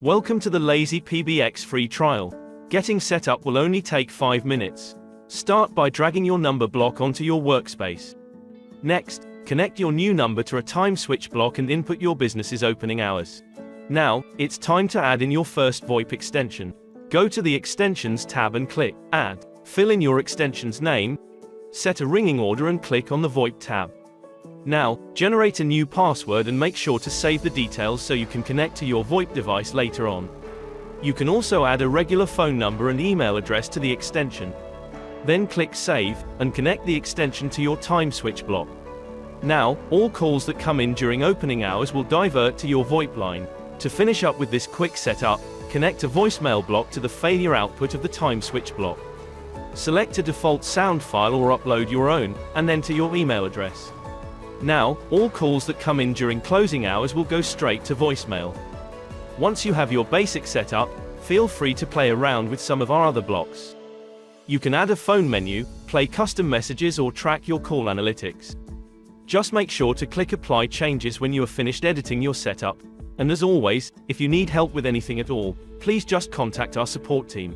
Welcome to the LazyPBX free trial. Getting set up will only take 5 minutes. Start by dragging your number block onto your workspace. Next, connect your new number to a time switch block and input your business's opening hours. Now, it's time to add in your first VoIP extension. Go to the Extensions tab and click Add. Fill in your extension's name, set a ringing order and click on the VoIP tab. Now, generate a new password and make sure to save the details so you can connect to your VoIP device later on. You can also add a regular phone number and email address to the extension. Then click Save, and connect the extension to your time switch block. Now, all calls that come in during opening hours will divert to your VoIP line. To finish up with this quick setup, connect a voicemail block to the failure output of the time switch block. Select a default sound file or upload your own, and enter your email address. Now, all calls that come in during closing hours will go straight to voicemail. Once you have your basic setup, feel free to play around with some of our other blocks. You can add a phone menu, play custom messages or track your call analytics. Just make sure to click Apply Changes when you are finished editing your setup. And as always, if you need help with anything at all, please just contact our support team.